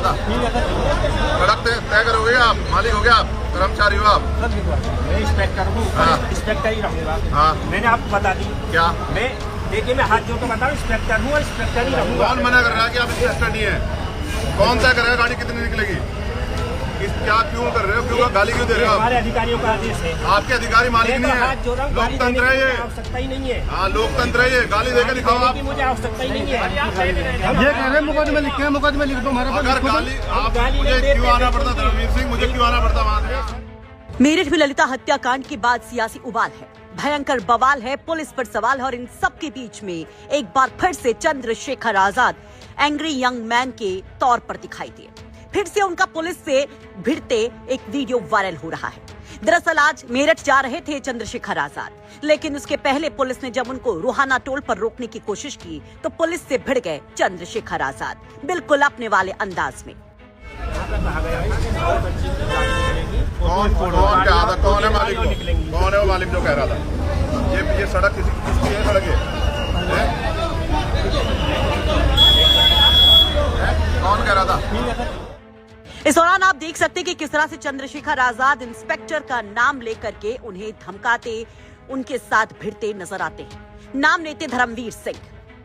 रहा था? सड़क तय करोगे आप? मालिक हो गया आप? कर्मचारी हो आप? मैं इंस्पेक्टर हूँ। हाँ। इंस्पेक्टर ही रहूँगा। हाँ। मैंने आपको बता दी क्या? मैं देखिए मैं हाथ जोड़ के बताऊँ इंस्पेक्टर हूँ और इंस्पेक्टर ही रहूँगा। कौन मना कर रहा है कि आप इंस्पेक्टर नहीं है? कौन तय करेगा गाड़ी कितनी निकलेगी? क्या क्यों कर रहे हो? क्यों गाली क्यों दे रहे हो? हमारे अधिकारियों का आदेश है। आपके अधिकारी मालिक नहीं है, हाथ जोड़ रहा हूँ, गाली देने लोकतंत्र है की ये। आवश्यकता ही नहीं है। हाँ, लोकतंत्र है ये। गाली देकर दिखाओ आप। मुझे आवश्यकता ही नहीं है। ये कह रहे मुकदमे लिखे हैं, मुकदमे लिख दो हमारे अगर गाली आप मुझे क्यों आना पड़ता धर्मवीर सिंह, मुझे क्यों आना पड़ता वहाँ से? मेरठ में ललिता हत्याकांड के बाद सियासी उबाल है, भयंकर बवाल है, पुलिस पर सवाल है और इन सब के बीच में एक बार फिर से Chandrashekhar Azad angry young man के तौर पर दिखाई दिए। फिर से उनका पुलिस से भिड़ते एक वीडियो वायरल हो रहा है। दरअसल आज मेरठ जा रहे थे चंद्रशेखर आजाद, लेकिन उसके पहले पुलिस ने जब उनको रोहाना टोल पर रोकने की कोशिश की तो पुलिस से भिड़ गए चंद्रशेखर आजाद, बिल्कुल अपने वाले अंदाज में। कौन कहा था? कौन है मालिक? कौन है वो मालिक जो कह रहा था? ये सड़क किसकी है? सड़क है? कौन कह रहा था? इस दौरान आप देख सकते कि किस तरह से चंद्रशेखर आजाद इंस्पेक्टर का नाम लेकर के उन्हें धमकाते, उनके साथ भिड़ते नजर आते हैं। नाम लेते धर्मवीर सिंह।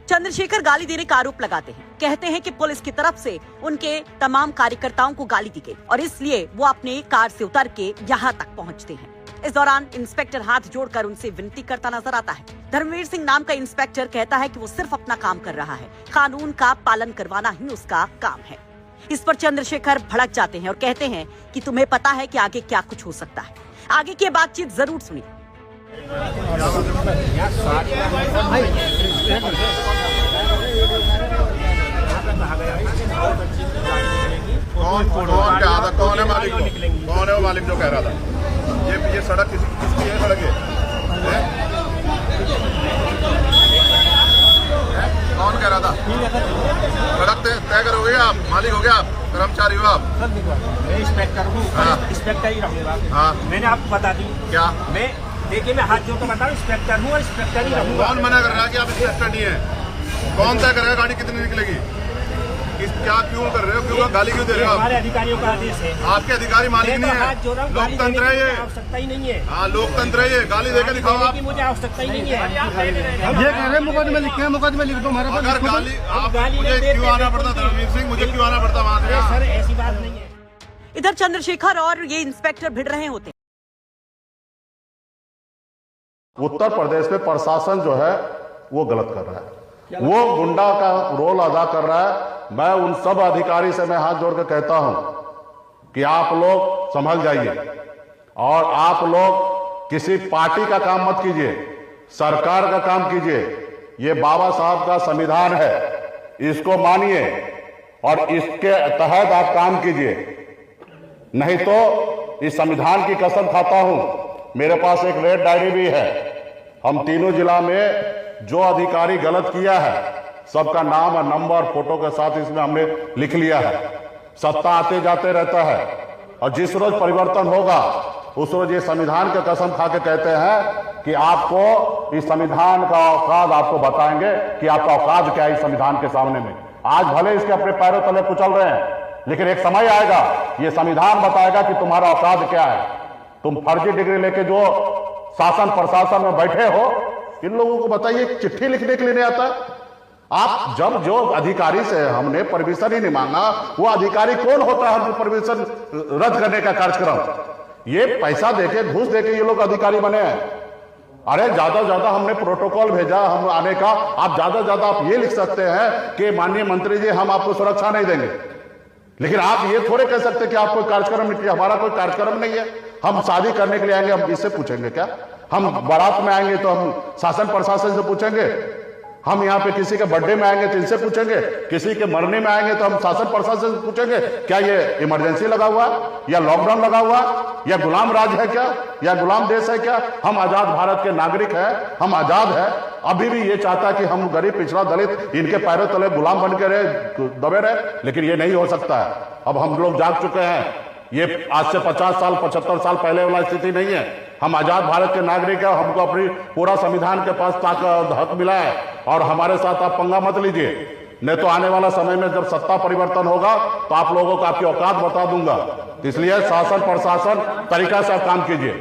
चंद्रशेखर गाली देने का आरोप लगाते हैं, कहते हैं कि पुलिस की तरफ से उनके तमाम कार्यकर्ताओं को गाली दी गई और इसलिए वो अपने कार से उतर के यहाँ तक पहुँचते हैं। इस दौरान इंस्पेक्टर हाथ जोड़कर उनसे विनती करता नजर आता है। धर्मवीर सिंह नाम का इंस्पेक्टर कहता है कि वो सिर्फ अपना काम कर रहा है, कानून का पालन करवाना ही उसका काम है। इस पर चंद्रशेखर भड़क जाते हैं और कहते हैं कि तुम्हें पता है कि आगे क्या कुछ हो सकता है। आगे की बातचीत जरूर सुनिए। कौन कहा था? कौन है मालिक? कौन है वो मालिक जो कह रहा था? ये सड़क किसकी है? सड़क है? कौन कह रहा था? सड़क तय करोगे आप? मालिक हो गया आप? कर्मचारी हो आप? मैं इंस्पेक्टर हूँ। हाँ। इंस्पेक्टर ही रहूँगा। हाँ। मैंने आपको बता दी क्या? मैं देखिए मैं हाथ जोड़ के बताऊँ इंस्पेक्टर हूँ और इंस्पेक्टर ही रहूँगा। कौन मना कर रहा है कि आप इंस्पेक्टर नहीं है? कौन तय करेगा गाड़ी कितनी निकलेगी? क्या क्यों कर रहे हो? क्यों गाली क्यों दे रहे हो? हमारे अधिकारियों का आदेश है। आपके अधिकारी मालिक नहीं है, हाथ जोड़ रहा हूँ, लोकतंत्र है ये। आवश्यकता ही नहीं है। हाँ, लोकतंत्र है ये। गाली देकर दिखाओ आप। मुझे आवश्यकता ही नहीं है। ये कह रहे मुकदमे लिखे हैं, मुकदमे लिख दो हमारे अगर गाली आप मुझे क्यों आना पड़ता धर्मवीर सिंह, मुझे क्यों आना पड़ता वहाँ से? सर ऐसी बात नहीं है। इधर चंद्रशेखर और ये इंस्पेक्टर भिड़ रहे होते हैं। उत्तर प्रदेश में प्रशासन जो है वो गलत कर रहा है, वो गुंडा का रोल अदा कर रहा है। मैं उन सब अधिकारी से मैं हाथ जोड़ कर कहता हूं कि आप लोग संभल जाइए और आप लोग किसी पार्टी का काम मत कीजिए, सरकार का काम कीजिए। ये बाबा साहब का संविधान है, इसको मानिए और इसके तहत आप काम कीजिए, नहीं तो इस संविधान की कसम खाता हूं। मेरे पास एक रेड डायरी भी है। हम तीनों जिला में जो अधिकारी गलत किया है सबका नाम और नंबर फोटो के साथ इसमें हमने लिख लिया है। सत्ता आते जाते रहता है और जिस रोज परिवर्तन होगा उस रोज ये संविधान के कसम खा के कहते हैं कि आपको इस संविधान का औकात आपको बताएंगे कि आपका औकात क्या है इस संविधान के सामने में। आज भले इसके अपने पैरों तले कुचल रहे हैं, लेकिन एक समय आएगा ये संविधान बताएगा कि तुम्हारा औकात क्या है। तुम फर्जी डिग्री लेके जो शासन प्रशासन में बैठे हो, इन लोगों को बताइए चिट्ठी लिखने के लिए नहीं आता। आप जब जो अधिकारी से हमने परमिशन ही नहीं मांगा, वो अधिकारी कौन होता है परमिशन रद्द करने का कार्यक्रम? ये पैसा देके घूस देके ये लोग अधिकारी बने हैं। अरे ज्यादा हमने प्रोटोकॉल भेजा हम आने का, आप ज्यादा आप ये लिख सकते हैं कि माननीय मंत्री जी हम आपको सुरक्षा नहीं देंगे, लेकिन आप ये थोड़े कह सकते कि आप कोई कार्यक्रम नहीं किया। हमारा कोई कार्यक्रम नहीं है, हम शादी करने के लिए आएंगे, हम इससे पूछेंगे क्या? हम बारात में आएंगे तो हम शासन प्रशासन से पूछेंगे? हम यहाँ पे किसी के बर्थडे में आएंगे तो इनसे पूछेंगे? किसी के मरने में आएंगे तो हम शासन प्रशासन से पूछेंगे क्या ये इमरजेंसी लगा हुआ है या लॉकडाउन लगा हुआ है या गुलाम राज है क्या या गुलाम देश है क्या? हम आजाद भारत के नागरिक हैं, हम आजाद है। अभी भी ये चाहता है कि हम गरीब पिछड़ा दलित इनके पैरों तले गुलाम बन के रहे, दबे रहे, लेकिन ये नहीं हो सकता है। अब हम लोग जाग चुके हैं। ये आज से 50 साल 75 साल पहले वाला स्थिति नहीं है। हम आजाद भारत के नागरिक हैं, हमको अपनी पूरा संविधान के पास हक मिला है और हमारे साथ आप पंगा मत लीजिए। नहीं तो आने वाला समय में जब सत्ता परिवर्तन होगा तो आप लोगों को आपकी औकात बता दूंगा। इसलिए शासन प्रशासन तरीका से आप काम कीजिए।